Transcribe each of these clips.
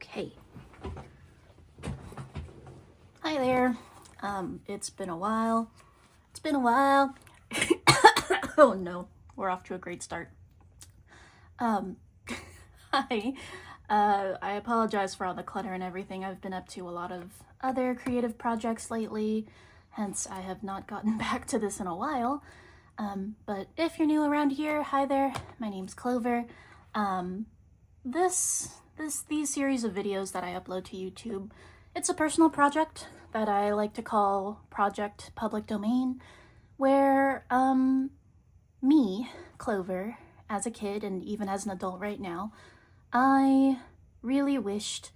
Okay. Hi there. It's been a while. Oh no, we're off to a great start. Hi. I apologize for all the clutter and everything. I've been up to a lot of other creative projects lately, hence I have not gotten back to this in a while. But if you're new around here, hi there. My name's Clover. These series of videos that I upload to YouTube, it's a personal project that I like to call Project Public Domain, where me, Clover, as a kid and even as an adult right now, I really wished,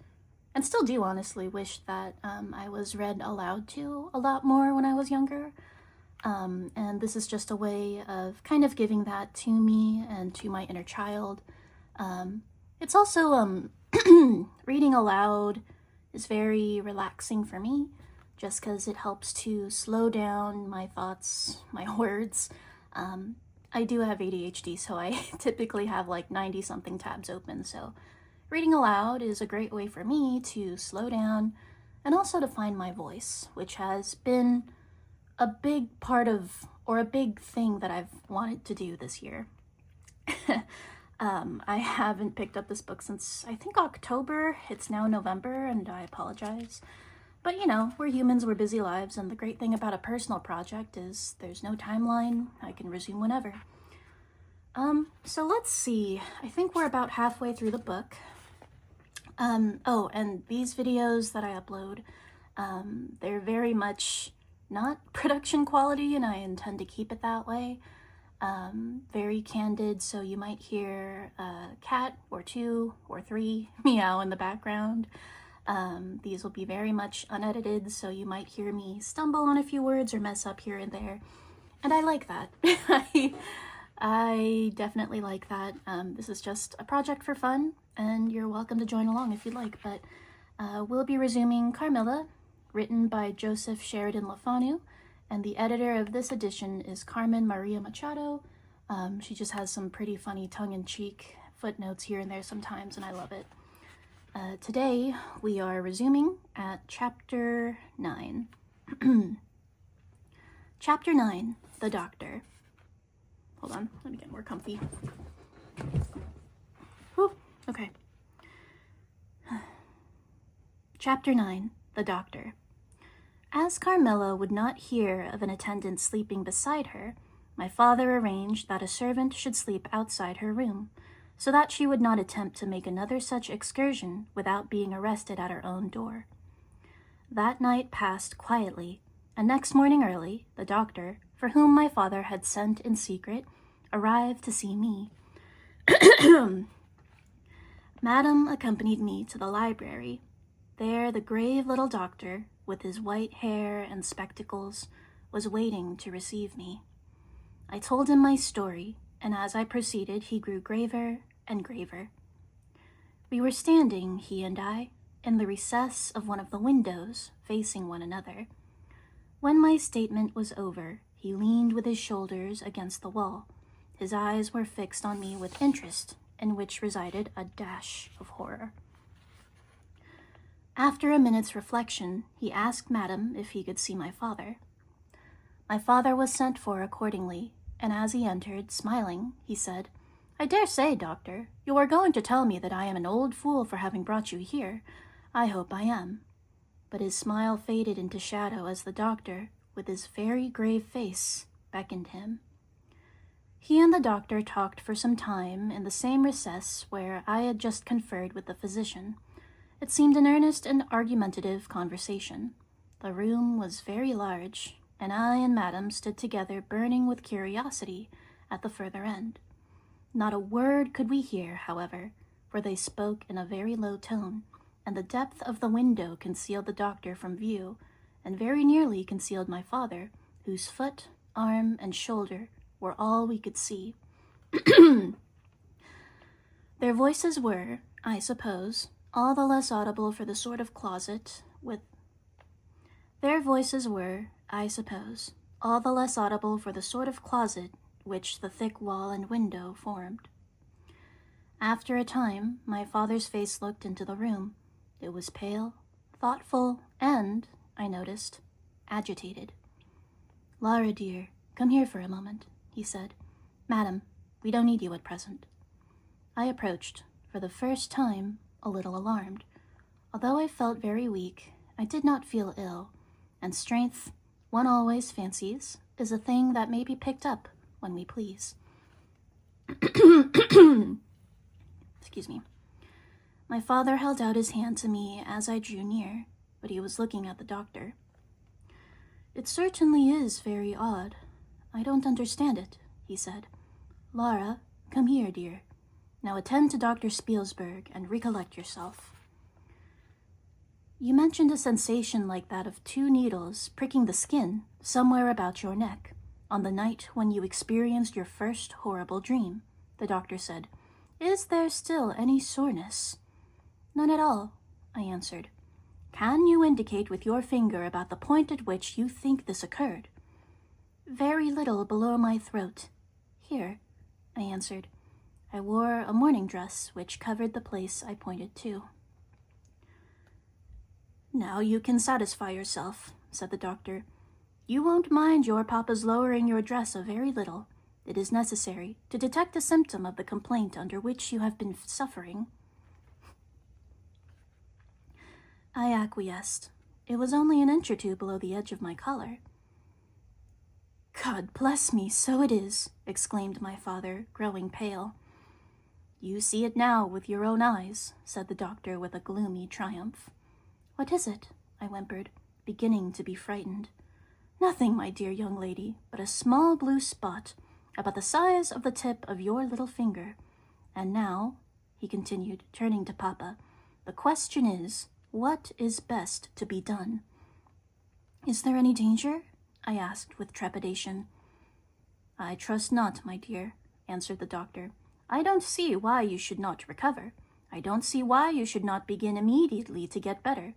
and still do honestly wish, that I was read aloud to a lot more when I was younger. And this is just a way of kind of giving that to me and to my inner child. It's also, reading aloud is very relaxing for me, just because it helps to slow down my thoughts, my words. I do have ADHD, so I typically have like 90-something tabs open, so reading aloud is a great way for me to slow down and also to find my voice, which has been a big part of, or a big thing that I've wanted to do this year. I haven't picked up this book since, I think, October. It's now November, and I apologize. But, you know, we're humans, we're busy lives, and the great thing about a personal project is there's no timeline. I can resume whenever. So let's see. I think we're about halfway through the book. Oh, and these videos that I upload, they're very much not production quality, and I intend to keep it that way. Very candid, so you might hear a cat or two or three meow in the background. These will be very much unedited, so you might hear me stumble on a few words or mess up here and there, and I like that. I definitely like that. This is just a project for fun, and you're welcome to join along if you'd like, but we'll be resuming Carmilla, written by Joseph Sheridan LaFonu, and the editor of this edition is Carmen Maria Machado. She just has some pretty funny tongue-in-cheek footnotes here and there sometimes, and I love it. Today, we are resuming at Chapter 9. Chapter 9, The Doctor. Hold on, let me get more comfy. Whew, okay. Chapter 9, The Doctor. As Carmilla would not hear of an attendant sleeping beside her, my father arranged that a servant should sleep outside her room, so that she would not attempt to make another such excursion without being arrested at her own door. That night passed quietly, and next morning early, the doctor, for whom my father had sent in secret, arrived to see me. Madam accompanied me to the library. There the grave little doctor, with his white hair and spectacles, was waiting to receive me. I told him my story, and as I proceeded, he grew graver and graver. We were standing, he and I, in the recess of one of the windows, facing one another. When my statement was over, he leaned with his shoulders against the wall. His eyes were fixed on me with interest, in which resided a dash of horror. After a minute's reflection, he asked Madam if he could see my father. My father was sent for accordingly, and as he entered, smiling, he said, "I dare say, Doctor, you are going to tell me that I am an old fool for having brought you here. I hope I am." But his smile faded into shadow as the doctor, with his very grave face, beckoned him. He and the doctor talked for some time in the same recess where I had just conferred with the physician. It seemed an earnest and argumentative conversation. The room was very large, and I and Madam stood together burning with curiosity at the further end. Not a word could we hear, however, for they spoke in a very low tone, and the depth of the window concealed the doctor from view, and very nearly concealed my father, whose foot, arm, and shoulder were all we could see. Their voices were, I suppose, all the less audible for the sort of closet with... Their voices were, I suppose, all the less audible for the sort of closet which the thick wall and window formed. After a time, my father's face looked into the room, It was pale, thoughtful, and, I noticed, agitated. "Lara, dear, come here for a moment," he said. "Madam, we don't need you at present." I approached, for the first time, a little alarmed. Although I felt very weak, I did not feel ill, and strength, one always fancies, is a thing that may be picked up when we please. Excuse me. My father held out his hand to me as I drew near, but he was looking at the doctor. "It certainly is very odd. I don't understand it," he said. "Lara, come here, dear. Now attend to Dr. Spielsberg and recollect yourself." "You mentioned a sensation like that of 2 needles pricking the skin somewhere about your neck on the night when you experienced your first horrible dream," the doctor said. "Is there still any soreness?" "None at all," I answered. "Can you indicate with your finger about the point at which you think this occurred?" "Very little below my throat. Here," I answered. I wore a morning dress which covered the place I pointed to. "Now you can satisfy yourself," said the doctor. "You won't mind your papa's lowering your dress a very little. It is necessary to detect a symptom of the complaint under which you have been suffering." I acquiesced. It was only an inch or 2 below the edge of my collar. "God bless me, so it is," exclaimed my father, growing pale. "You see it now with your own eyes," said the doctor with a gloomy triumph. "What is it?" I whimpered, beginning to be frightened. "Nothing, my dear young lady, but a small blue spot, about the size of the tip of your little finger. And now," he continued, turning to Papa, "the question is, what is best to be done?" "Is there any danger?" I asked with trepidation. "I trust not, my dear," answered the doctor. "I don't see why you should not recover. I don't see why you should not begin immediately to get better.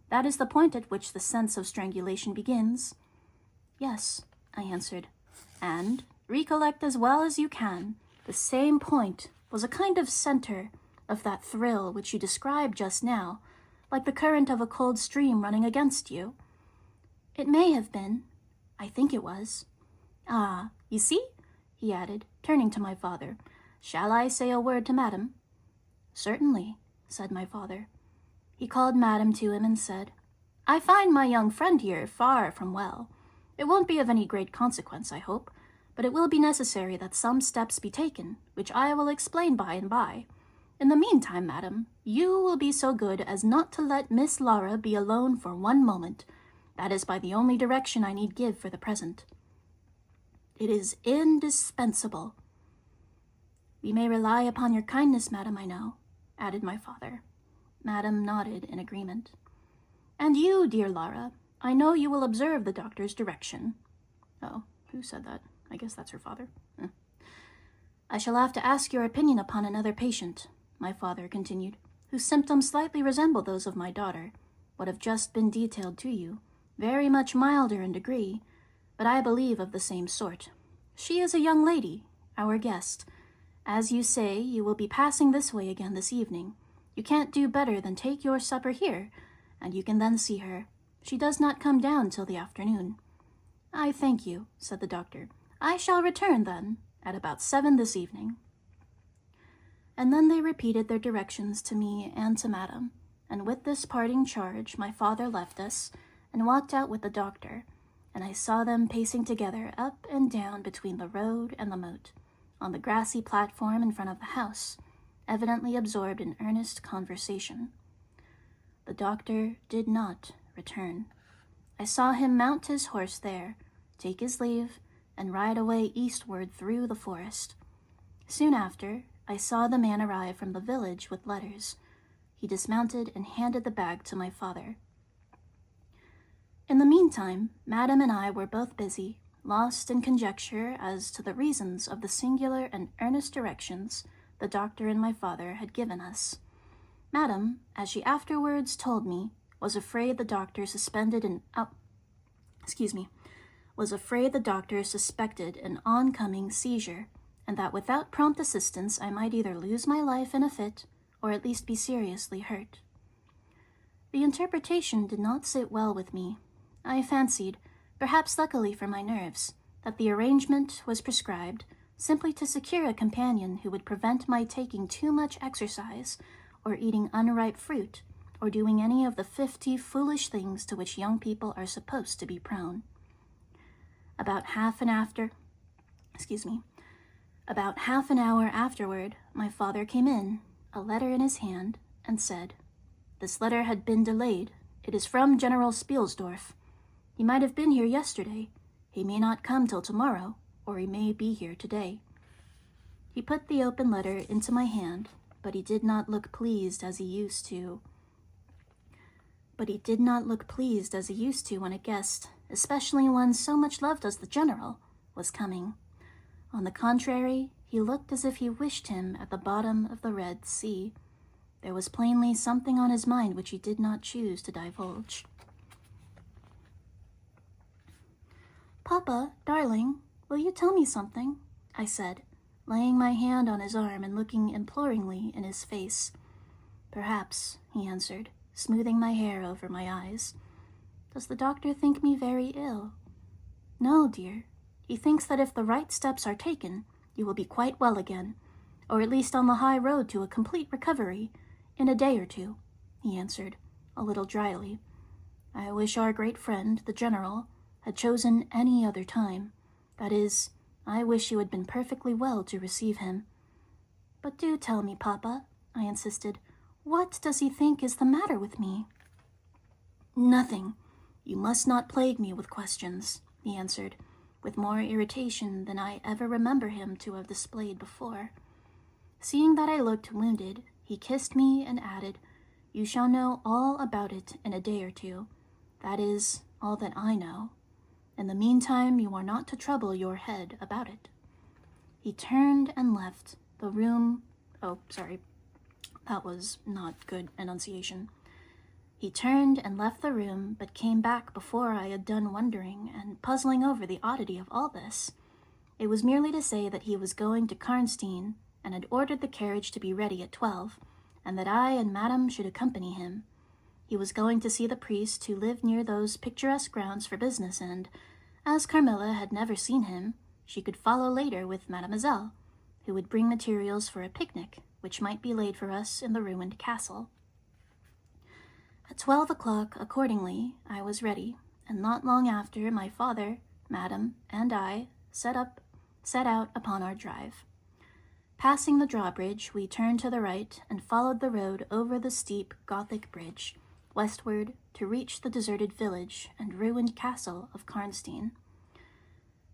That is the point at which the sense of strangulation begins." "Yes," I answered. "And, recollect as well as you can, the same point was a kind of center of that thrill which you described just now, like the current of a cold stream running against you." "It may have been. I think it was." "Ah, you see?" he added, turning to my father. "Shall I say a word to Madam?" "Certainly," said my father. He called Madam to him and said, "I find my young friend here far from well. It won't be of any great consequence, I hope, but it will be necessary that some steps be taken, which I will explain by and by. In the meantime, Madam, you will be so good as not to let Miss Lara be alone for 1 moment. That is by the only direction I need give for the present." "It is indispensable." "We may rely upon your kindness, Madam, I know," added my father. Madam nodded in agreement. "And you, dear Lara, I know you will observe the doctor's direction." Oh, who said that? I guess that's her father. "I shall have to ask your opinion upon another patient," my father continued, "whose symptoms slightly resemble those of my daughter, what have just been detailed to you, very much milder in degree, but I believe of the same sort. She is a young lady, our guest. As you say, you will be passing this way again this evening. You can't do better than take your supper here, and you can then see her. She does not come down till the afternoon." "I thank you," said the doctor. "I shall return, then, at about 7 this evening." And then they repeated their directions to me and to Madam, and with this parting charge my father left us and walked out with the doctor, and I saw them pacing together up and down between the road and the moat, on the grassy platform in front of the house, evidently absorbed in earnest conversation. The doctor did not return. I saw him mount his horse there, take his leave, and ride away eastward through the forest. Soon after, I saw the man arrive from the village with letters. He dismounted and handed the bag to my father. In the meantime, Madam and I were both busy, lost in conjecture as to the reasons of the singular and earnest directions the doctor and my father had given us. Madam, as she afterwards told me, was afraid the doctor suspected an oncoming seizure, and that without prompt assistance I might either lose my life in a fit or at least be seriously hurt. The interpretation did not sit well with me. I fancied, perhaps luckily for my nerves, that the arrangement was prescribed simply to secure a companion who would prevent my taking too much exercise, or eating unripe fruit, or doing any of the 50 foolish things to which young people are supposed to be prone. About half an hour afterward, my father came in, a letter in his hand, and said, "This letter had been delayed. It is from General Spielsdorf. He might have been here yesterday. He may not come till tomorrow, or he may be here today." He put the open letter into my hand, but he did not look pleased as he used to when a guest, especially one so much loved as the general, was coming. On the contrary, he looked as if he wished him at the bottom of the Red Sea. There was plainly something on his mind which he did not choose to divulge. "Papa, darling, will you tell me something?" I said, laying my hand on his arm and looking imploringly in his face. "Perhaps," he answered, smoothing my hair over my eyes. "Does the doctor think me very ill?" "No, dear. He thinks that if the right steps are taken, you will be quite well again, or at least on the high road to a complete recovery, in a day or two," he answered, a little dryly. "I wish our great friend, the general, had chosen any other time. That is, I wish you had been perfectly well to receive him." "But do tell me, Papa," I insisted. "What does he think is the matter with me?" "Nothing. You must not plague me with questions," he answered, with more irritation than I ever remember him to have displayed before. Seeing that I looked wounded, he kissed me and added, "You shall know all about it in a day or two. That is, all that I know. In the meantime, you are not to trouble your head about it." He turned and left the room. Oh, sorry. That was not good enunciation. He turned and left the room, but came back before I had done wondering and puzzling over the oddity of all this. It was merely to say that he was going to Karnstein and had ordered the carriage to be ready at 12, and that I and Madame should accompany him. He was going to see the priest who lived near those picturesque grounds for business, and, as Carmilla had never seen him, she could follow later with Mademoiselle, who would bring materials for a picnic which might be laid for us in the ruined castle. At 12 o'clock, accordingly, I was ready, and not long after my father, Madame, and I set out upon our drive. Passing the drawbridge, we turned to the right and followed the road over the steep Gothic bridge, westward to reach the deserted village and ruined castle of Karnstein.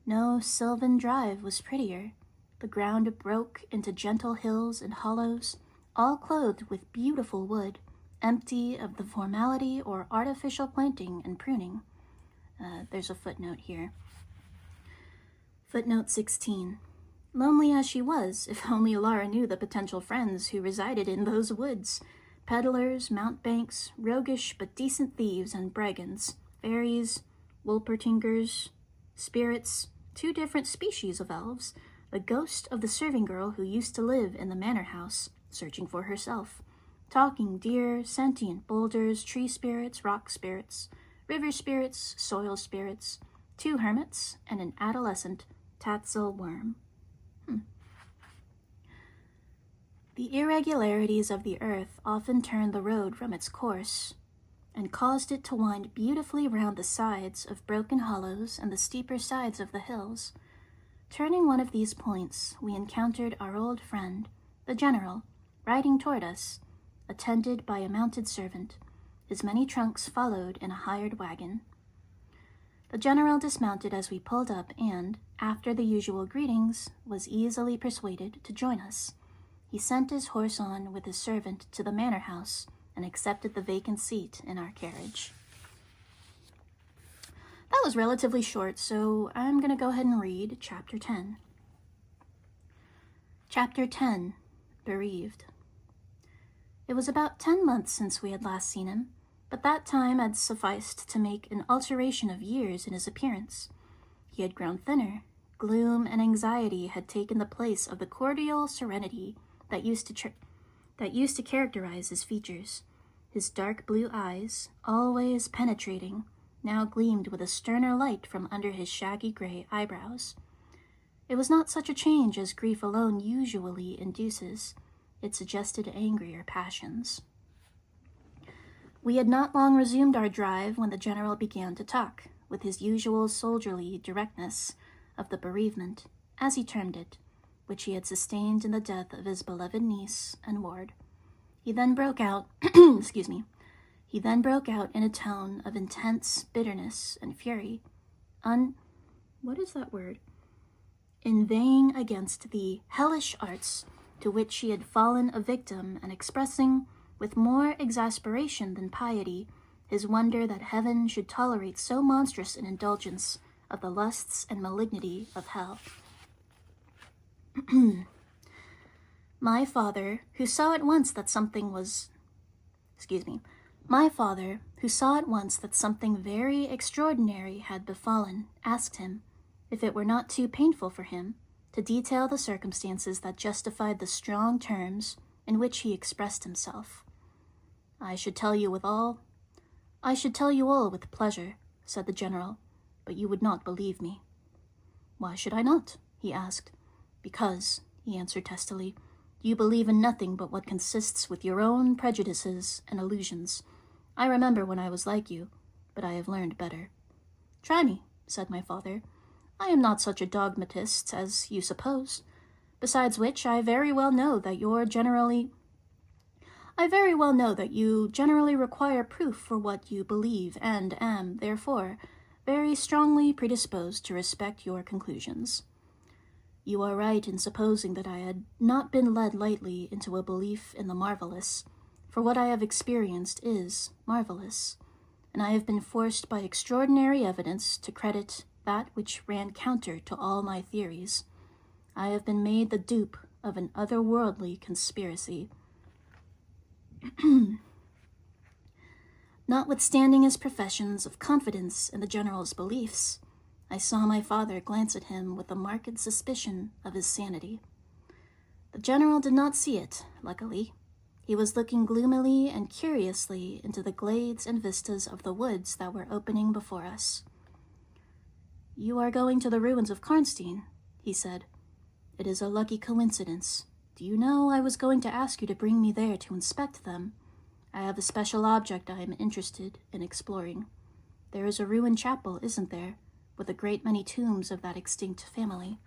No sylvan drive was prettier. The ground broke into gentle hills and hollows, all clothed with beautiful wood, empty of the formality or artificial planting and pruning. There's a footnote here. Footnote 16. Lonely as she was, if only Lara knew the potential friends who resided in those woods. Peddlers, mountebanks, roguish but decent thieves and brigands, fairies, wolpertingers, spirits, 2 different species of elves, the ghost of the serving girl who used to live in the manor house, searching for herself, talking deer, sentient boulders, tree spirits, rock spirits, river spirits, soil spirits, 2 hermits, and an adolescent Tatzel worm. The irregularities of the earth often turned the road from its course, and caused it to wind beautifully round the sides of broken hollows and the steeper sides of the hills. Turning one of these points, we encountered our old friend, the general, riding toward us, attended by a mounted servant. His many trunks followed in a hired wagon. The general dismounted as we pulled up and, after the usual greetings, was easily persuaded to join us. He sent his horse on with his servant to the manor house and accepted the vacant seat in our carriage. That was relatively short, so I'm going to go ahead and read Chapter 10. Chapter 10, Bereaved. It was about 10 months since we had last seen him, but that time had sufficed to make an alteration of years in his appearance. He had grown thinner. Gloom and anxiety had taken the place of the cordial serenity that used to characterize his features. His dark blue eyes, always penetrating, now gleamed with a sterner light from under his shaggy gray eyebrows. It was not such a change as grief alone usually induces. It suggested angrier passions. We had not long resumed our drive when the general began to talk, with his usual soldierly directness, of the bereavement, as he termed it, which he had sustained in the death of his beloved niece and ward. He then broke out, He then broke out in a tone of intense bitterness and fury, what is that word? Inveighing against the hellish arts to which he had fallen a victim, and expressing, with more exasperation than piety, his wonder that heaven should tolerate so monstrous an indulgence of the lusts and malignity of hell. My father, who saw at once that something very extraordinary had befallen, asked him, if it were not too painful for him, to detail the circumstances that justified the strong terms in which he expressed himself. I should tell you all with pleasure, said the general, but you would not believe me. Why should I not? He asked. Because, he answered testily, you believe in nothing but what consists with your own prejudices and illusions. I remember when I was like you, but I have learned better. Try me, said my father. I am not such a dogmatist as you suppose. Besides which, I very well know that you generally require proof for what you believe, and am, therefore, very strongly predisposed to respect your conclusions. You are right in supposing that I had not been led lightly into a belief in the marvelous, for what I have experienced is marvelous, and I have been forced by extraordinary evidence to credit that which ran counter to all my theories. I have been made the dupe of an otherworldly conspiracy. Notwithstanding his professions of confidence in the general's beliefs, I saw my father glance at him with a marked suspicion of his sanity. The general did not see it, luckily. He was looking gloomily and curiously into the glades and vistas of the woods that were opening before us. You are going to the ruins of Karnstein, he said. It is a lucky coincidence. Do you know, I was going to ask you to bring me there to inspect them. I have a special object I am interested in exploring. There is a ruined chapel, isn't there, with a great many tombs of that extinct family.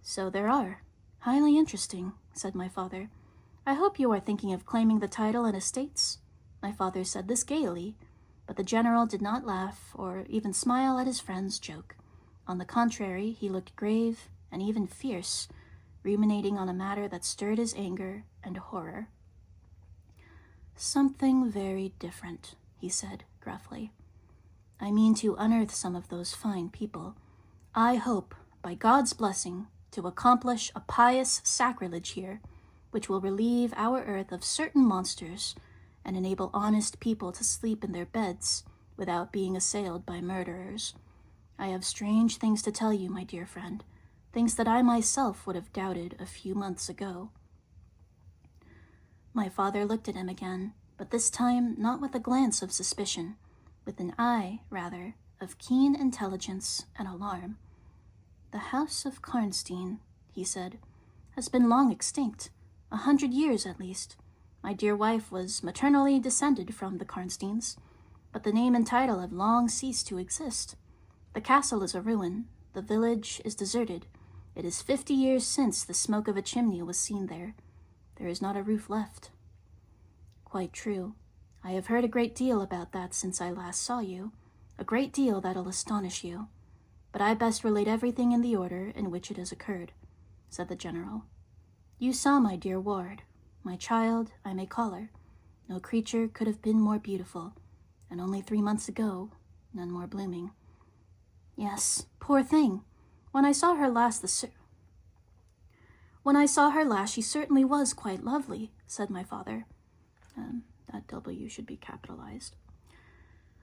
So there are. Highly interesting, said my father. I hope you are thinking of claiming the title and estates. My father said this gaily, but the general did not laugh or even smile at his friend's joke. On the contrary, he looked grave and even fierce, ruminating on a matter that stirred his anger and horror. Something very different, he said gruffly. I mean to unearth some of those fine people. I hope, by God's blessing, to accomplish a pious sacrilege here, which will relieve our earth of certain monsters and enable honest people to sleep in their beds without being assailed by murderers. I have strange things to tell you, my dear friend, things that I myself would have doubted a few months ago. My father looked at him again, but this time not with a glance of suspicion, with an eye, rather, of keen intelligence and alarm. The house of Karnstein, he said, has been long extinct, 100 years at least. My dear wife was maternally descended from the Karnsteins, but the name and title have long ceased to exist. The castle is a ruin, the village is deserted. It is 50 years since the smoke of a chimney was seen there. There is not a roof left. Quite true. I have heard a great deal about that since I last saw you, a great deal that'll astonish you. But I best relate everything in the order in which it has occurred, said the general. You saw my dear ward, my child, I may call her. No creature could have been more beautiful, and only 3 months ago, none more blooming. Yes, poor thing. When I saw her last, she certainly was quite lovely, said my father. That W should be capitalized.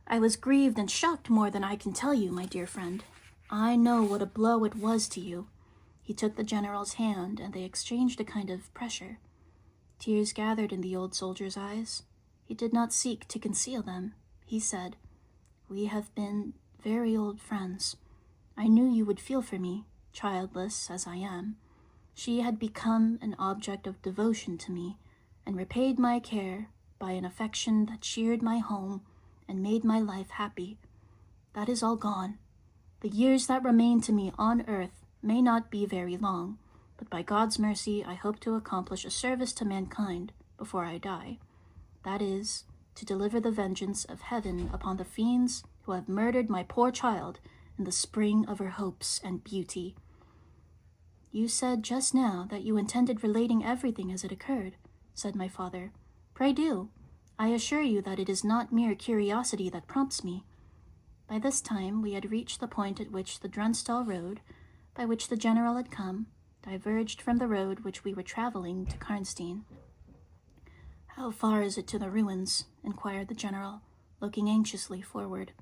I was grieved and shocked more than I can tell you, my dear friend. I know what a blow it was to you. He took the general's hand, and they exchanged a kind of pressure. Tears gathered in the old soldier's eyes. He did not seek to conceal them. He said, "We have been very old friends. I knew you would feel for me, childless as I am." She had become an object of devotion to me, and repaid my care by an affection that cheered my home and made my life happy. That is all gone. The years that remain to me on earth may not be very long, but by God's mercy I hope to accomplish a service to mankind before I die. That is, to deliver the vengeance of heaven upon the fiends who have murdered my poor child in the spring of her hopes and beauty. You said just now that you intended relating everything as it occurred, said my father. Pray do. I assure you that it is not mere curiosity that prompts me. By this time we had reached the point at which the Drunstall road, by which the general had come, diverged from the road which we were traveling to Karnstein. How far is it to the ruins? Inquired the general, looking anxiously forward.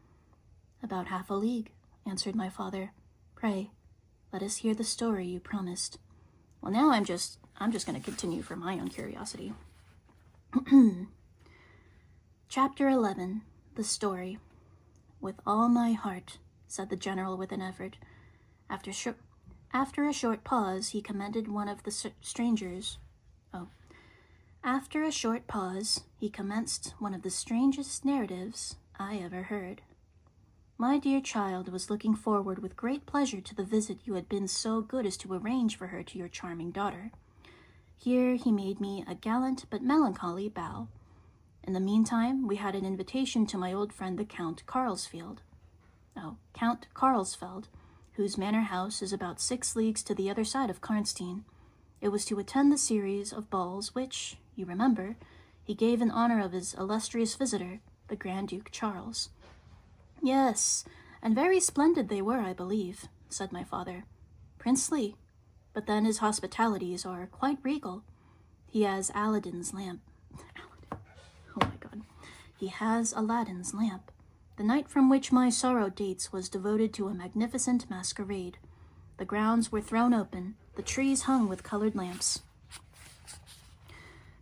About half a league, answered my father. Pray, let us hear the story you promised. Well, now I'm just going to continue for my own curiosity. Chapter 11, The Story. With all my heart, said the general with an effort. After a short pause, he commended one of the strangers. After a short pause, he commenced one of the strangest narratives I ever heard. My dear child was looking forward with great pleasure to the visit you had been so good as to arrange for her to your charming daughter. Here he made me a gallant but melancholy bow. In the meantime, we had an invitation to my old friend the Count Carlsfeld, whose manor house is about 6 leagues to the other side of Karnstein. It was to attend the series of balls which, you remember, he gave in honor of his illustrious visitor, the Grand Duke Charles. Yes, and very splendid they were, I believe, said my father. Princely, but then his hospitalities are quite regal. He has Aladdin's lamp. Oh my God. He has Aladdin's lamp. The night from which my sorrow dates was devoted to a magnificent masquerade. The grounds were thrown open, the trees hung with colored lamps.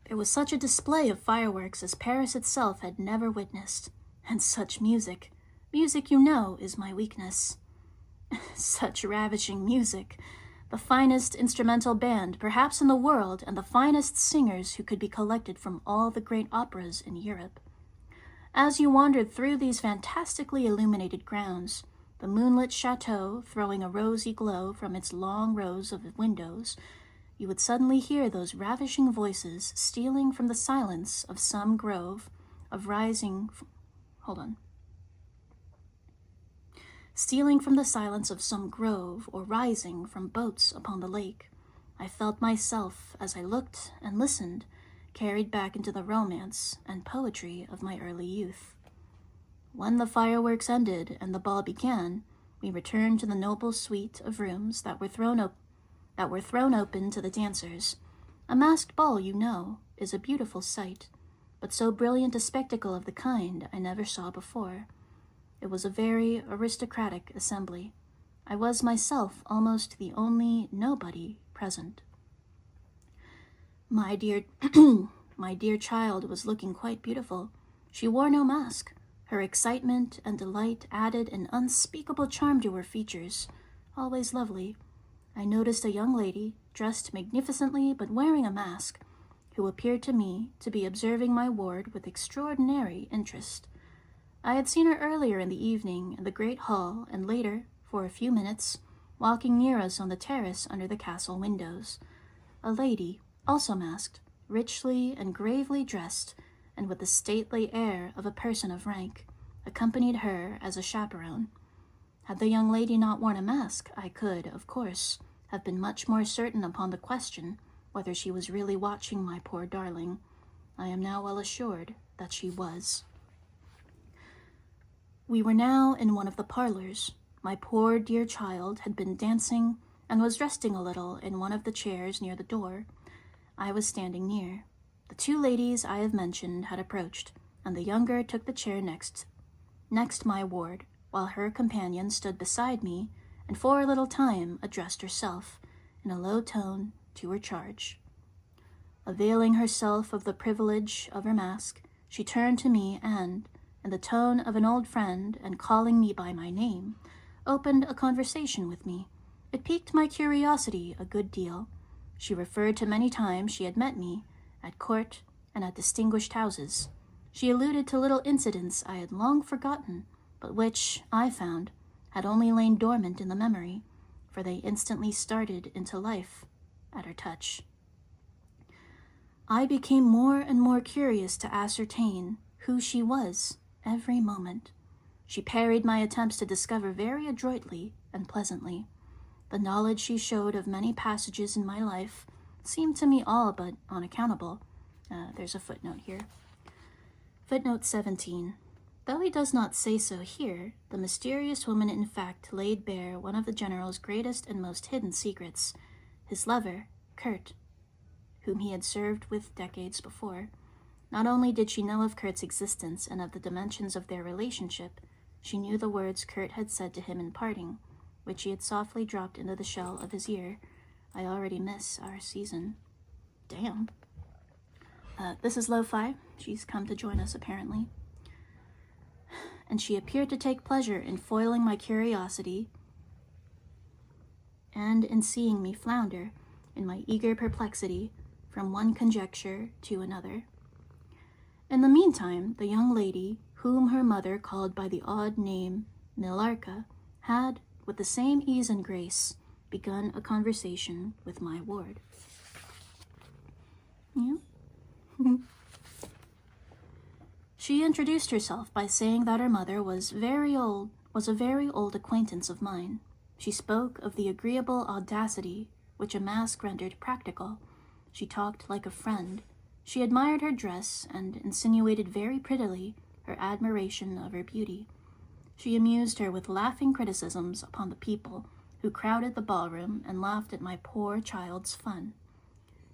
There was such a display of fireworks as Paris itself had never witnessed. And such music. Music, you know, is my weakness. Such ravishing music. The finest instrumental band, perhaps in the world, and the finest singers who could be collected from all the great operas in Europe. As you wandered through these fantastically illuminated grounds, the moonlit chateau throwing a rosy glow from its long rows of windows, you would suddenly hear those ravishing voices stealing from the silence of some grove, stealing from the silence of some grove or rising from boats upon the lake. I felt myself, as I looked and listened, carried back into the romance and poetry of my early youth. When the fireworks ended and the ball began, we returned to the noble suite of rooms that were thrown open to the dancers. A masked ball, you know, is a beautiful sight, but so brilliant a spectacle of the kind I never saw before. It was a very aristocratic assembly. I was myself almost the only nobody present. My dear child was looking quite beautiful. She wore no mask. Her excitement and delight added an unspeakable charm to her features, always lovely. I noticed a young lady, dressed magnificently but wearing a mask, who appeared to me to be observing my ward with extraordinary interest. I had seen her earlier in the evening in the great hall, and later, for a few minutes, walking near us on the terrace under the castle windows. A lady, also masked, richly and gravely dressed, and with the stately air of a person of rank, accompanied her as a chaperone. Had the young lady not worn a mask, I could, of course, have been much more certain upon the question whether she was really watching my poor darling. I am now well assured that she was. We were now in one of the parlors. My poor dear child had been dancing and was resting a little in one of the chairs near the door. I was standing near. The 2 ladies I have mentioned had approached, and the younger took the chair next my ward, while her companion stood beside me and for a little time addressed herself, in a low tone, to her charge. Availing herself of the privilege of her mask, she turned to me and, in the tone of an old friend and calling me by my name, opened a conversation with me. It piqued my curiosity a good deal. She referred to many times she had met me, at court and at distinguished houses. She alluded to little incidents I had long forgotten, but which, I found, had only lain dormant in the memory, for they instantly started into life at her touch. I became more and more curious to ascertain who she was every moment. She parried my attempts to discover very adroitly and pleasantly. The knowledge she showed of many passages in my life seemed to me all but unaccountable. There's a footnote here. Footnote 17. Though he does not say so here, the mysterious woman in fact laid bare one of the general's greatest and most hidden secrets. His lover, Kurt, whom he had served with decades before. Not only did she know of Kurt's existence and of the dimensions of their relationship, she knew the words Kurt had said to him in parting, which he had softly dropped into the shell of his ear. I already miss our season. Damn. This is Lo-Fi. She's come to join us, apparently. And she appeared to take pleasure in foiling my curiosity and in seeing me flounder in my eager perplexity from one conjecture to another. In the meantime, the young lady, whom her mother called by the odd name Millarca, had, with the same ease and grace, begun a conversation with my ward. Yeah? She introduced herself by saying that her mother was a very old acquaintance of mine. She spoke of the agreeable audacity which a mask rendered practical. She talked like a friend. She admired her dress and insinuated very prettily her admiration of her beauty. She amused her with laughing criticisms upon the people who crowded the ballroom and laughed at my poor child's fun.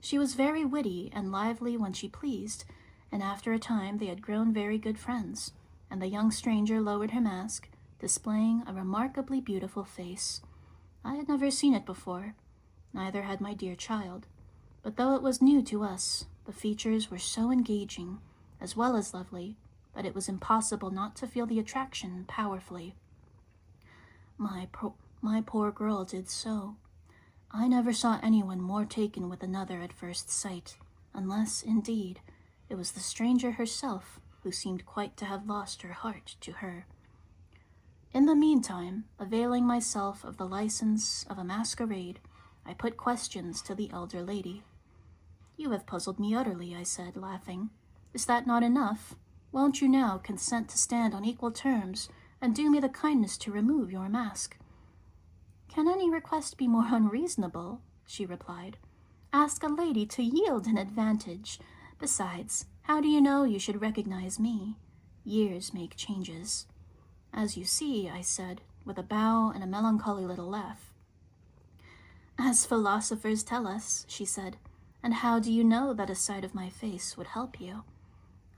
She was very witty and lively when she pleased, and after a time they had grown very good friends, and the young stranger lowered her mask, displaying a remarkably beautiful face. I had never seen it before, neither had my dear child, but though it was new to us, the features were so engaging, as well as lovely, that it was impossible not to feel the attraction powerfully. My poor girl did so. I never saw anyone more taken with another at first sight, unless, indeed, it was the stranger herself who seemed quite to have lost her heart to her. In the meantime, availing myself of the license of a masquerade, I put questions to the elder lady. "You have puzzled me utterly," I said, laughing. "Is that not enough? Won't you now consent to stand on equal terms and do me the kindness to remove your mask?" "Can any request be more unreasonable?" she replied. "Ask a lady to yield an advantage. Besides, how do you know you should recognize me? Years make changes." "As you see," I said, with a bow and a melancholy little laugh. "As philosophers tell us," she said. "And how do you know that a sight of my face would help you?"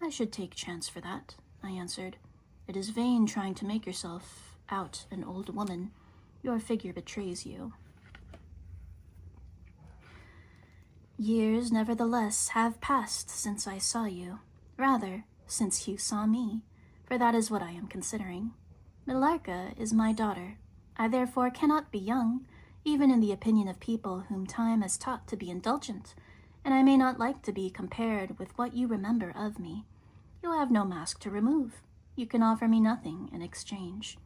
"I should take chance for that," I answered. "It is vain trying to make yourself out an old woman. Your figure betrays you." "Years, nevertheless, have passed since I saw you. Rather, since you saw me, for that is what I am considering. Millarca is my daughter. I therefore cannot be young, even in the opinion of people whom time has taught to be indulgent, and I may not like to be compared with what you remember of me. You have no mask to remove. You can offer me nothing in exchange.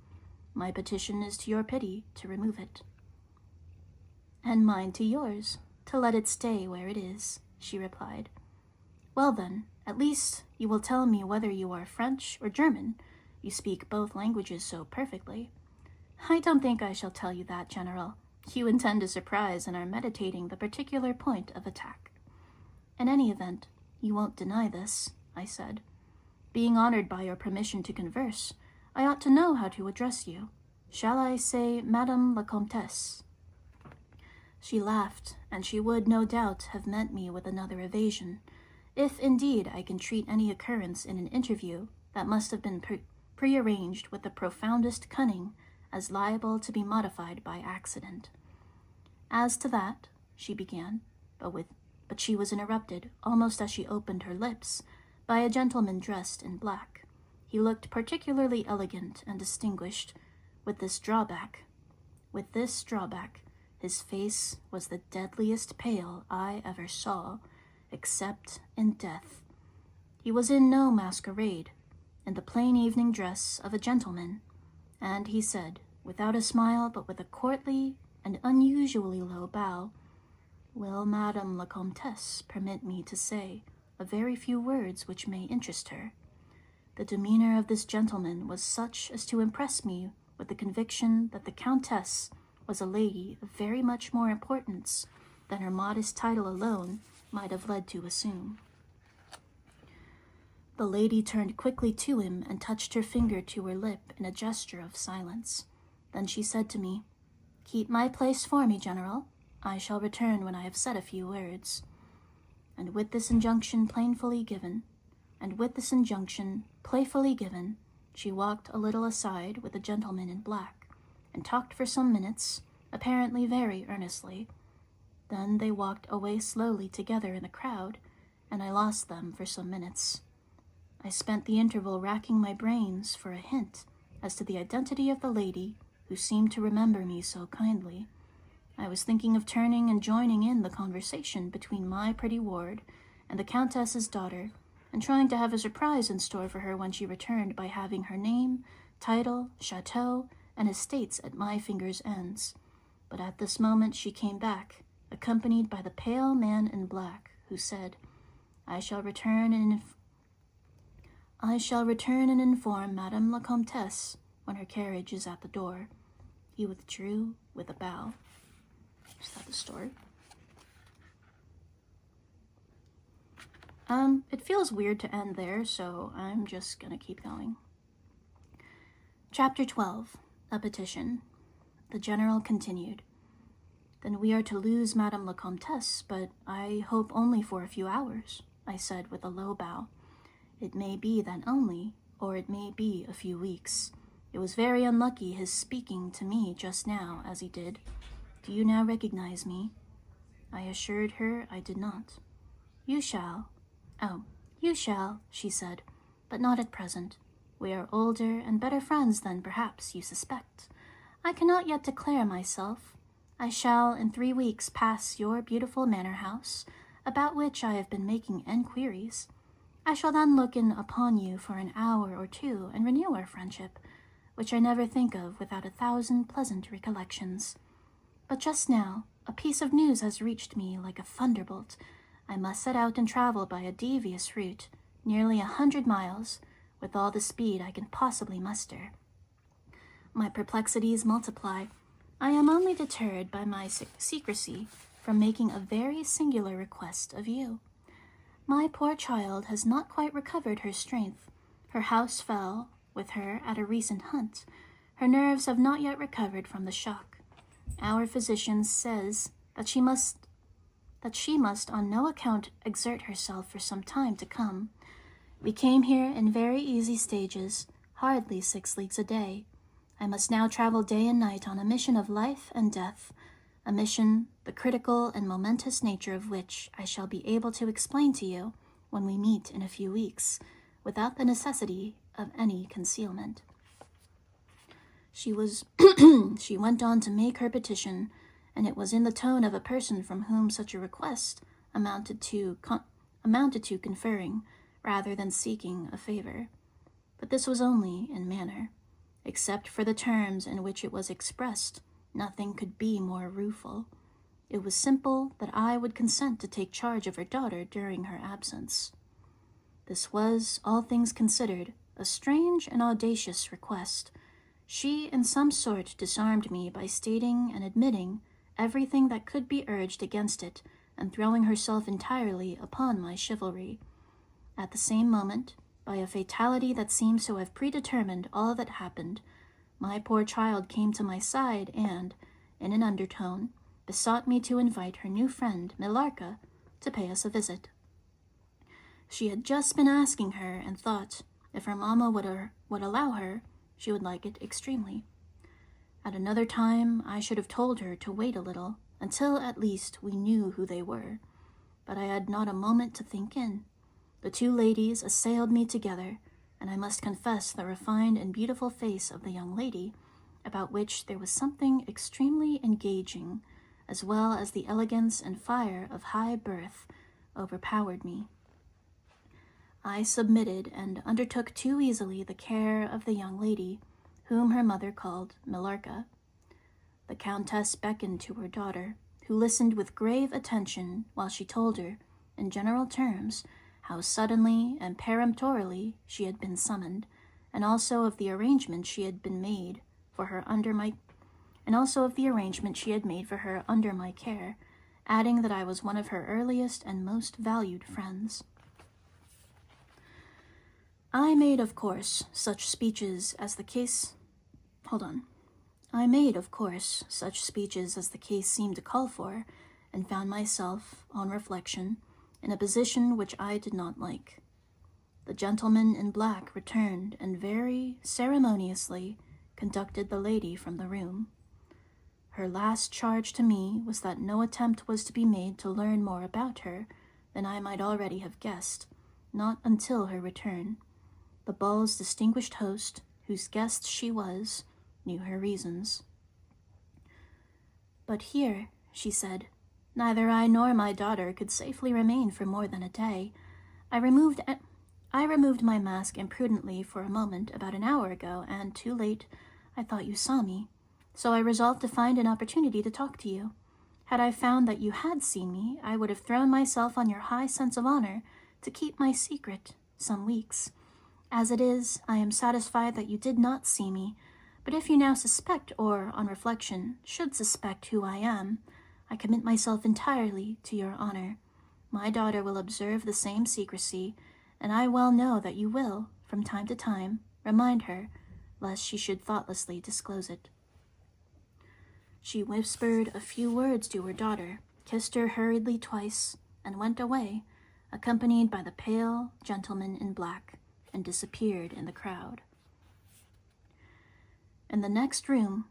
My petition is to your pity to remove it." "And mine to yours, to let it stay where it is," she replied. "Well then, at least you will tell me whether you are French or German. You speak both languages so perfectly." "I don't think I shall tell you that, General. You intend a surprise and are meditating the particular point of attack." "In any event, you won't deny this," I said. "Being honored by your permission to converse, I ought to know how to address you. Shall I say Madame la Comtesse?" She laughed, and she would, no doubt, have met me with another evasion, if indeed I can treat any occurrence in an interview that must have been prearranged with the profoundest cunning as liable to be modified by accident. "As to that," she began, but with but she was interrupted, almost as she opened her lips, by a gentleman dressed in black. He looked particularly elegant and distinguished, with this drawback. His face was the deadliest pale I ever saw, except in death. He was in no masquerade, in the plain evening dress of a gentleman, and he said, without a smile but with a courtly and unusually low bow, "Will Madame la Comtesse permit me to say a very few words which may interest her?" The demeanor of this gentleman was such as to impress me with the conviction that the Countess was a lady of very much more importance than her modest title alone might have led to assume. The lady turned quickly to him and touched her finger to her lip in a gesture of silence. Then she said to me, "Keep my place for me, General. I shall return when I have said a few words." And with this injunction playfully given, she walked a little aside with the gentleman in black, and talked for some minutes, apparently very earnestly. Then they walked away slowly together in the crowd, and I lost them for some minutes. I spent the interval racking my brains for a hint as to the identity of the lady who seemed to remember me so kindly. I was thinking of turning and joining in the conversation between my pretty ward and the Countess's daughter, and trying to have a surprise in store for her when she returned by having her name, title, chateau, and estates at my fingers' ends. But at this moment she came back, accompanied by the pale man in black, who said, I shall return and inform Madame la Comtesse when her carriage is at the door." He withdrew with a bow. Is that the story? It feels weird to end there, so I'm just gonna keep going. Chapter 12. A Petition. The General continued. "Then we are to lose Madame la Comtesse, but I hope only for a few hours," I said with a low bow. "It may be that only, or it may be a few weeks. It was very unlucky his speaking to me just now as he did. Do you now recognize me?" I assured her I did not. You shall, she said, "but not at present. We are older and better friends than perhaps you suspect. I cannot yet declare myself. I shall in 3 weeks pass your beautiful manor house, about which I have been making enquiries. I shall then look in upon you for an hour or two and renew our friendship, which I never think of without 1,000 pleasant recollections. But just now, a piece of news has reached me like a thunderbolt. I must set out and travel by a devious route, nearly 100 miles, with all the speed I can possibly muster. My perplexities multiply. I am only deterred by my secrecy from making a very singular request of you. My poor child has not quite recovered her strength. Her house fell with her at a recent hunt. Her nerves have not yet recovered from the shock. Our physician says that she must on no account exert herself for some time to come. We came here in very easy stages, hardly 6 leagues a day. I must now travel day and night on a mission of life and death, a mission, the critical and momentous nature of which I shall be able to explain to you when we meet in a few weeks, without the necessity of any concealment. She went on to make her petition, and it was in the tone of a person from whom such a request amounted to conferring, rather than seeking a favor. But this was only in manner. Except for the terms in which it was expressed, nothing could be more rueful. It was simple that I would consent to take charge of her daughter during her absence. This was, all things considered, a strange and audacious request. She, in some sort, disarmed me by stating and admitting everything that could be urged against it, and throwing herself entirely upon my chivalry. At the same moment, by a fatality that seems to have predetermined all that happened, my poor child came to my side and, in an undertone, besought me to invite her new friend, Millarca, to pay us a visit. She had just been asking her, and thought, if her mamma would allow her, she would like it extremely. At another time, I should have told her to wait a little, until at least we knew who they were. but I had not a moment to think in. The two ladies assailed me together, and I must confess the refined and beautiful face of the young lady, about which there was something extremely engaging, as well as the elegance and fire of high birth, overpowered me. I submitted and undertook too easily the care of the young lady, whom her mother called Millarca. The Countess beckoned to her daughter, who listened with grave attention while she told her, in general terms, how suddenly and peremptorily she had been summoned, and also of the arrangement she had made for her under my care, adding that I was one of her earliest and most valued friends. I made, of course, such speeches as the case seemed to call for, and found myself, on reflection, in a position which I did not like. The gentleman in black returned and very ceremoniously conducted the lady from the room. Her last charge to me was that no attempt was to be made to learn more about her than I might already have guessed, not until her return. The ball's distinguished host, whose guest she was, knew her reasons. "But here," she said, "neither I nor my daughter could safely remain for more than a day. I removed my mask imprudently for a moment about an hour ago, and, too late, I thought you saw me. So I resolved to find an opportunity to talk to you. Had I found that you had seen me, I would have thrown myself on your high sense of honor to keep my secret some weeks. As it is, I am satisfied that you did not see me, but if you now suspect, or, on reflection, should suspect who I am, I commit myself entirely to your honor. My daughter will observe the same secrecy, and I well know that you will, from time to time, remind her, lest she should thoughtlessly disclose it." She whispered a few words to her daughter, kissed her hurriedly twice, and went away, accompanied by the pale gentleman in black, and disappeared in the crowd. In the next room,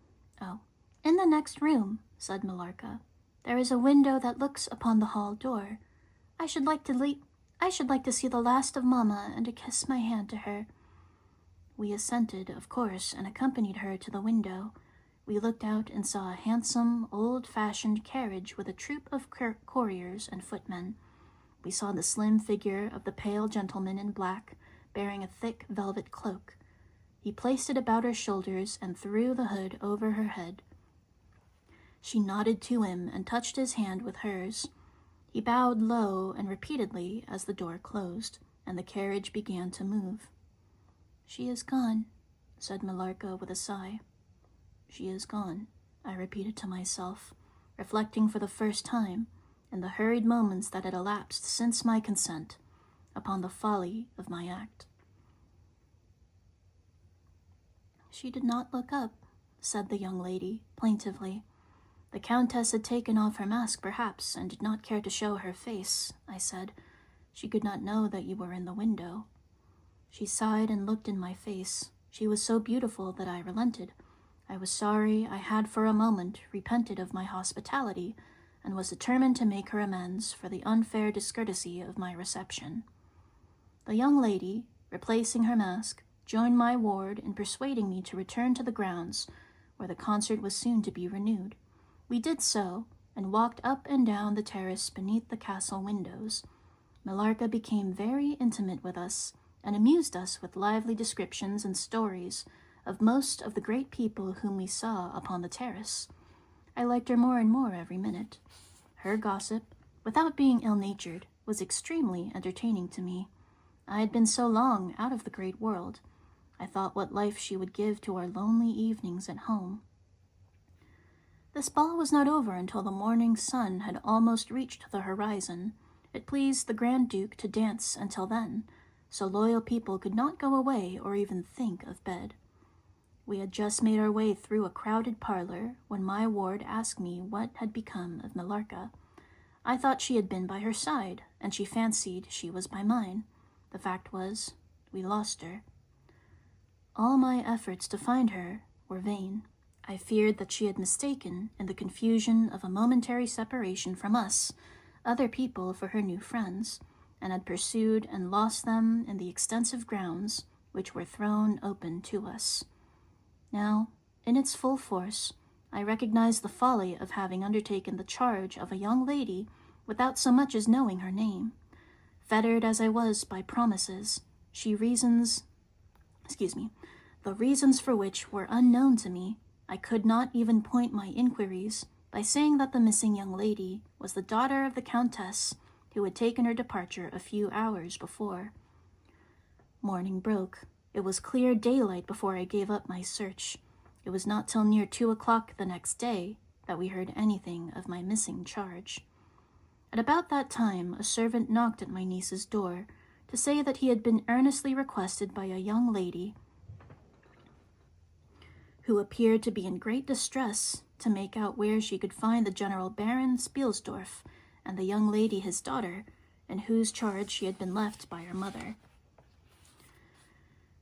said Millarca, "there is a window that looks upon the hall door. I should like to see the last of Mamma and to kiss my hand to her." We assented, of course, and accompanied her to the window. We looked out and saw a handsome, old-fashioned carriage with a troop of couriers and footmen. We saw the slim figure of the pale gentleman in black, bearing a thick velvet cloak. He placed it about her shoulders and threw the hood over her head. She nodded to him and touched his hand with hers. He bowed low and repeatedly as the door closed, and the carriage began to move. "She is gone," said Millarca with a sigh. "She is gone," I repeated to myself, reflecting for the first time, in the hurried moments that had elapsed since my consent, upon the folly of my act. "She did not look up," said the young lady, plaintively. "The Countess had taken off her mask, perhaps, and did not care to show her face," I said. "She could not know that you were in the window." She sighed and looked in my face. She was so beautiful that I relented. I was sorry I had for a moment repented of my hospitality, and was determined to make her amends for the unfair discourtesy of my reception. The young lady, replacing her mask, joined my ward in persuading me to return to the grounds, where the concert was soon to be renewed. We did so, and walked up and down the terrace beneath the castle windows. Millarca became very intimate with us, and amused us with lively descriptions and stories of most of the great people whom we saw upon the terrace. I liked her more and more every minute. Her gossip, without being ill-natured, was extremely entertaining to me. I had been so long out of the great world. I thought what life she would give to our lonely evenings at home. This ball was not over until the morning sun had almost reached the horizon. It pleased the Grand Duke to dance until then, so loyal people could not go away or even think of bed. We had just made our way through a crowded parlor when my ward asked me what had become of Millarca. I thought she had been by her side, and she fancied she was by mine. The fact was, we lost her. All my efforts to find her were vain. I feared that she had mistaken, in the confusion of a momentary separation from us, other people for her new friends, and had pursued and lost them in the extensive grounds which were thrown open to us. Now, in its full force, I recognized the folly of having undertaken the charge of a young lady without so much as knowing her name. Fettered as I was by promises, the reasons for which were unknown to me, I could not even point my inquiries by saying that the missing young lady was the daughter of the Countess who had taken her departure a few hours before. Morning broke. It was clear daylight before I gave up my search. It was not till near 2 o'clock the next day that we heard anything of my missing charge. At about that time, a servant knocked at my niece's door to say that he had been earnestly requested by a young lady who appeared to be in great distress to make out where she could find the General Baron Spielsdorf and the young lady his daughter, in whose charge she had been left by her mother.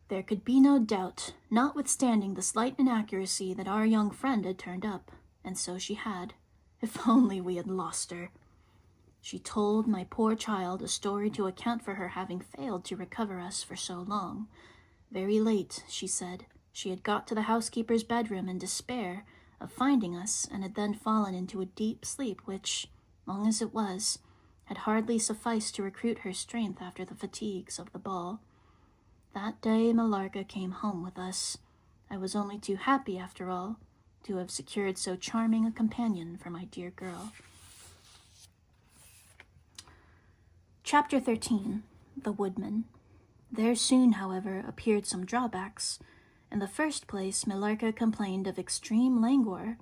There could be no doubt, notwithstanding the slight inaccuracy, that our young friend had turned up, and so she had. If only we had lost her. She told my poor child a story to account for her having failed to recover us for so long. Very late, she said, she had got to the housekeeper's bedroom in despair of finding us, and had then fallen into a deep sleep which, long as it was, had hardly sufficed to recruit her strength after the fatigues of the ball. That day Millarca came home with us. I was only too happy, after all, to have secured so charming a companion for my dear girl. Chapter 13. The Woodman. There soon, however, appeared some drawbacks. In the first place, Millarca complained of extreme languor,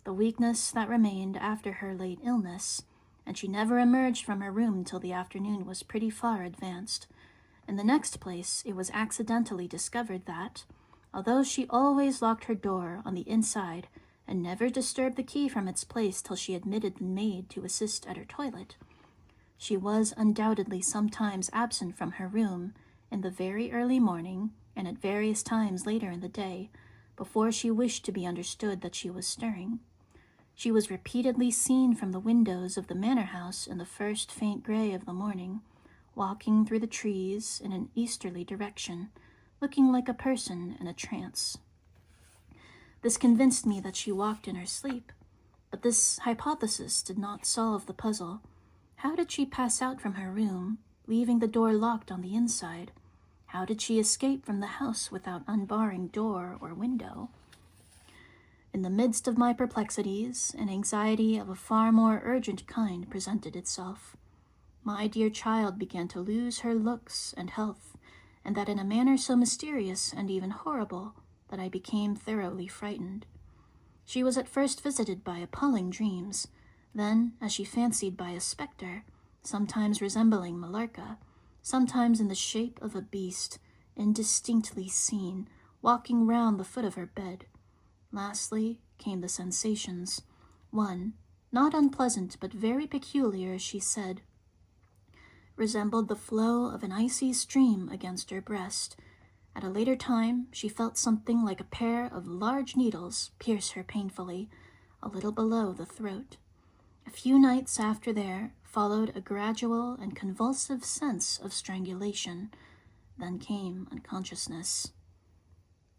the weakness that remained after her late illness, and she never emerged from her room till the afternoon was pretty far advanced. In the next place, it was accidentally discovered that, although she always locked her door on the inside and never disturbed the key from its place till she admitted the maid to assist at her toilet, she was undoubtedly sometimes absent from her room in the very early morning and at various times later in the day, before she wished to be understood that she was stirring. She was repeatedly seen from the windows of the manor house in the first faint gray of the morning, walking through the trees in an easterly direction, looking like a person in a trance. This convinced me that she walked in her sleep, but this hypothesis did not solve the puzzle. How did she pass out from her room, leaving the door locked on the inside? How did she escape from the house without unbarring door or window? In the midst of my perplexities, an anxiety of a far more urgent kind presented itself. My dear child began to lose her looks and health, and that in a manner so mysterious and even horrible that I became thoroughly frightened. She was at first visited by appalling dreams, then, as she fancied, by a spectre, sometimes resembling Millarca, sometimes in the shape of a beast, indistinctly seen, walking round the foot of her bed. Lastly came the sensations. One, not unpleasant but very peculiar, she said, resembled the flow of an icy stream against her breast. At a later time, she felt something like a pair of large needles pierce her painfully, a little below the throat. A few nights after there followed a gradual and convulsive sense of strangulation. Then came unconsciousness.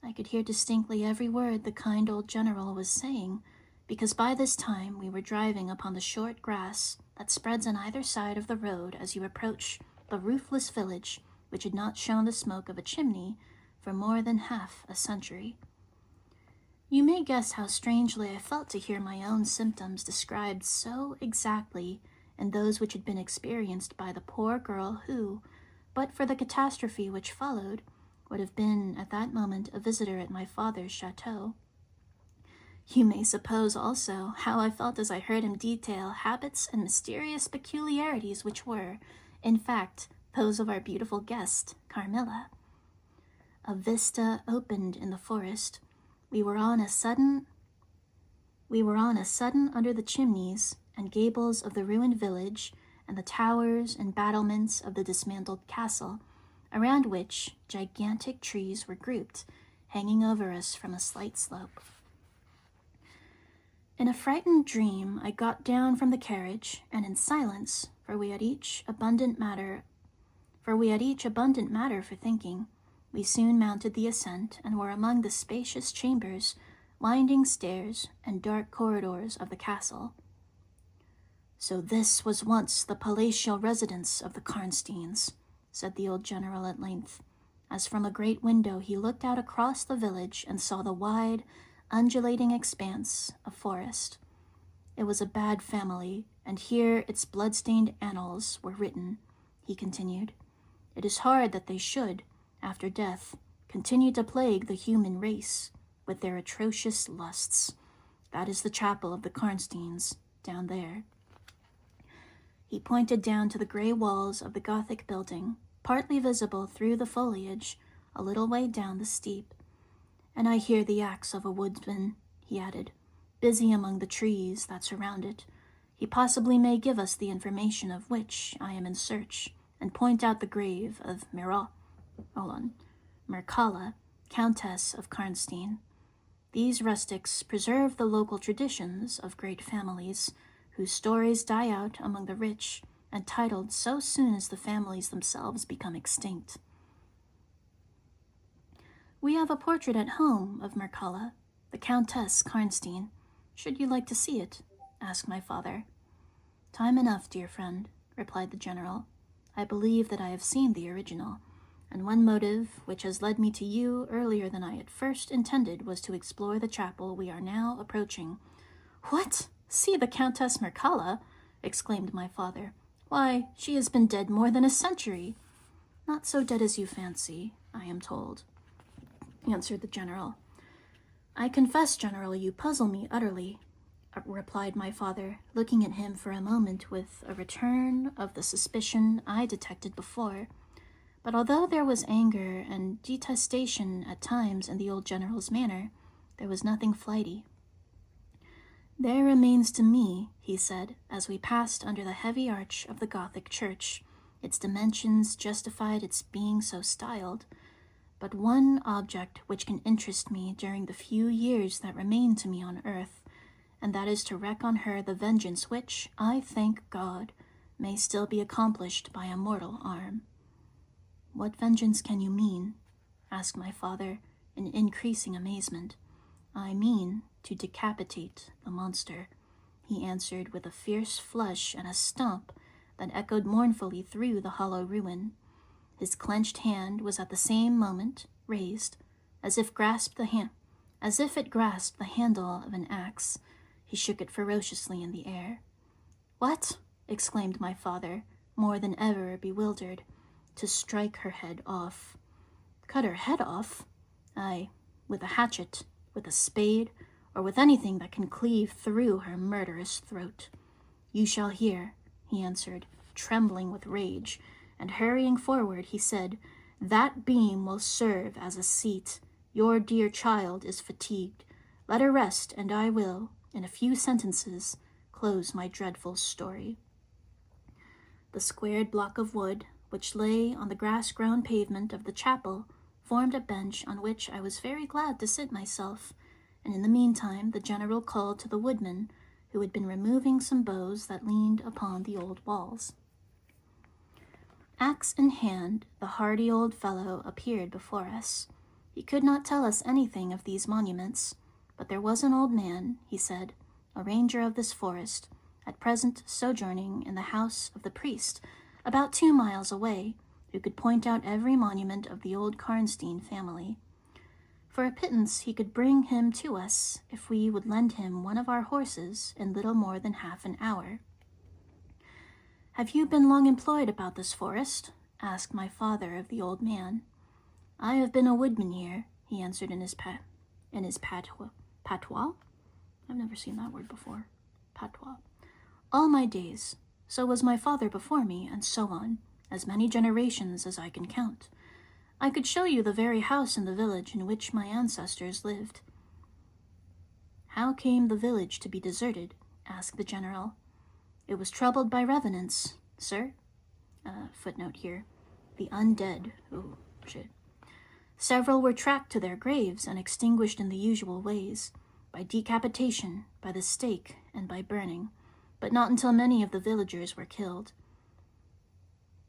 I could hear distinctly every word the kind old general was saying, because by this time we were driving upon the short grass that spreads on either side of the road as you approach the roofless village which had not shown the smoke of a chimney for more than half a century. You may guess how strangely I felt to hear my own symptoms described so exactly in those which had been experienced by the poor girl who, but for the catastrophe which followed, would have been at that moment a visitor at my father's chateau. You may suppose also how I felt as I heard him detail habits and mysterious peculiarities which were, in fact, those of our beautiful guest, Carmilla. A vista opened in the forest. We were on a sudden under the chimneys and gables of the ruined village and the towers and battlements of the dismantled castle, around which gigantic trees were grouped, hanging over us from a slight slope. In a frightened dream, I got down from the carriage, and in silence, for we had each abundant matter for thinking, we soon mounted the ascent and were among the spacious chambers, winding stairs, and dark corridors of the castle. "So this was once the palatial residence of the Karnsteins," said the old general at length, as from a great window he looked out across the village and saw the wide, undulating expanse of forest. "It was a bad family, and here its blood-stained annals were written," he continued. "It is hard that they should, after death, continue to plague the human race with their atrocious lusts. That is the chapel of the Karnsteins, down there." He pointed down to the gray walls of the Gothic building, partly visible through the foliage, a little way down the steep. "And I hear the axe of a woodsman," he added, "busy among the trees that surround it. He possibly may give us the information of which I am in search, and point out the grave of Mircalla, Countess of Karnstein. These rustics preserve the local traditions of great families, whose stories die out among the rich and titled so soon as the families themselves become extinct." "We have a portrait at home of Mircalla, the Countess Karnstein. Should you like to see it?" asked my father. "Time enough, dear friend," replied the general. "I believe that I have seen the original, and one motive which has led me to you earlier than I at first intended was to explore the chapel we are now approaching." "What? See the Countess Mircalla?" exclaimed my father. "Why, she has been dead more than a century." "Not so dead as you fancy, I am told," answered the general. "I confess, General, you puzzle me utterly," replied my father, looking at him for a moment with a return of the suspicion I detected before. But although there was anger and detestation at times in the old general's manner, there was nothing flighty. "There remains to me," he said, as we passed under the heavy arch of the Gothic church. Its dimensions justified its being so styled, but one object which can interest me during the few years that remain to me on earth, and that is to wreak on her the vengeance which, I thank God, may still be accomplished by a mortal arm." "What vengeance can you mean?" asked my father, in increasing amazement. "I mean to decapitate the monster," he answered with a fierce flush and a stomp that echoed mournfully through the hollow ruin. His clenched hand was at the same moment raised, as if it grasped the handle of an axe. He shook it ferociously in the air. "What?" exclaimed my father, more than ever bewildered. "To strike her head off." "Cut her head off?" "Aye, with a hatchet, with a spade, or with anything that can cleave through her murderous throat." "You shall hear," he answered, trembling with rage, and hurrying forward, he said, "That beam will serve as a seat. Your dear child is fatigued. Let her rest, and I will, in a few sentences, close my dreadful story." The squared block of wood, which lay on the grass-grown pavement of the chapel, formed a bench on which I was very glad to sit myself, and in the meantime the general called to the woodman, who had been removing some boughs that leaned upon the old walls. Axe in hand, the hardy old fellow appeared before us. He could not tell us anything of these monuments, but there was an old man, he said, a ranger of this forest, at present sojourning in the house of the priest, about 2 miles away, who could point out every monument of the old Karnstein family. For a pittance he could bring him to us if we would lend him one of our horses in little more than half an hour. "Have you been long employed about this forest?" asked my father of the old man. "I have been a woodman here," he answered in his patois? I've never seen that word before. Patois. "All my days. So was my father before me, and so on, as many generations as I can count. I could show you the very house in the village in which my ancestors lived." "How came the village to be deserted?" asked the general. "It was troubled by revenants, sir." Footnote here. The undead. Oh, shit. "Several were tracked to their graves and extinguished in the usual ways, by decapitation, by the stake, and by burning, but not until many of the villagers were killed.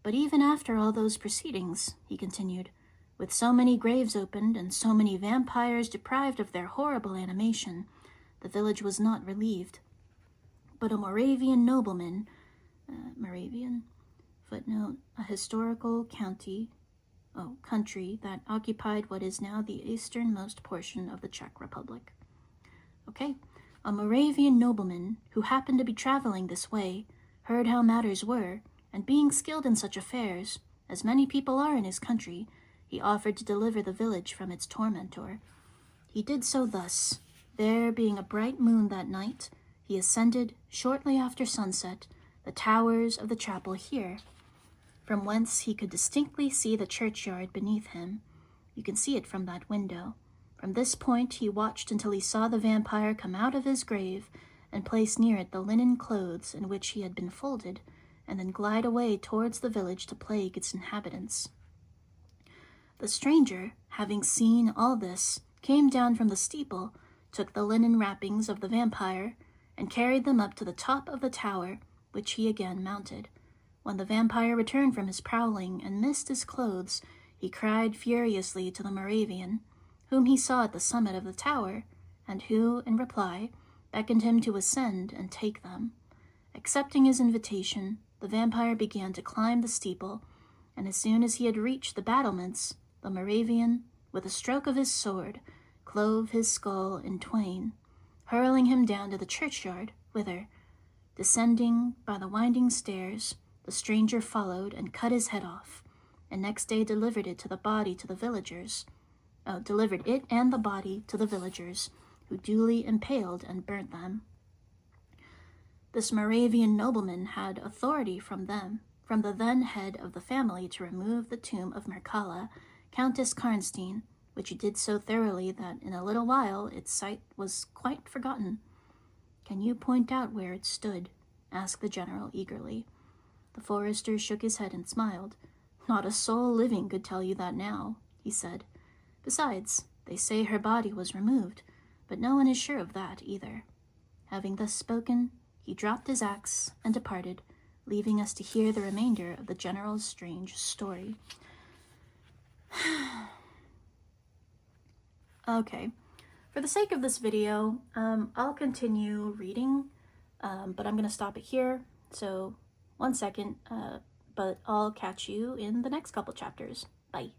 But even after all those proceedings, he continued, with so many graves opened and so many vampires deprived of their horrible animation, the village was not relieved. But a Moravian nobleman, Moravian, footnote, a historical country that occupied what is now the easternmost portion of the Czech Republic. Okay, a Moravian nobleman who happened to be traveling this way heard how matters were, and being skilled in such affairs, as many people are in his country, he offered to deliver the village from its tormentor. He did so thus. There being a bright moon that night, he ascended, shortly after sunset, the towers of the chapel here, from whence he could distinctly see the churchyard beneath him. You can see it from that window. From this point he watched until he saw the vampire come out of his grave and place near it the linen clothes in which he had been folded, and then glide away towards the village to plague its inhabitants. The stranger, having seen all this, came down from the steeple, took the linen wrappings of the vampire, and carried them up to the top of the tower, which he again mounted. When the vampire returned from his prowling and missed his clothes, he cried furiously to the Moravian, whom he saw at the summit of the tower, and who, in reply, beckoned him to ascend and take them. Accepting his invitation, the vampire began to climb the steeple, and as soon as he had reached the battlements, the Moravian, with a stroke of his sword, clove his skull in twain, hurling him down to the churchyard, whither, descending by the winding stairs, the stranger followed and cut his head off, and next day delivered it and the body to the villagers, who duly impaled and burnt them. This Moravian nobleman had authority from the then head of the family, to remove the tomb of Mircalla, Countess Karnstein, which he did so thoroughly that in a little while its site was quite forgotten. Can you point out where it stood? Asked the general eagerly. The forester shook his head and smiled. Not a soul living could tell you that now, he said. Besides, they say her body was removed, but no one is sure of that either. Having thus spoken, he dropped his axe and departed, leaving us to hear the remainder of the general's strange story. Okay, for the sake of this video, I'll continue reading, but I'm going to stop it here, so 1 second, but I'll catch you in the next couple chapters. Bye.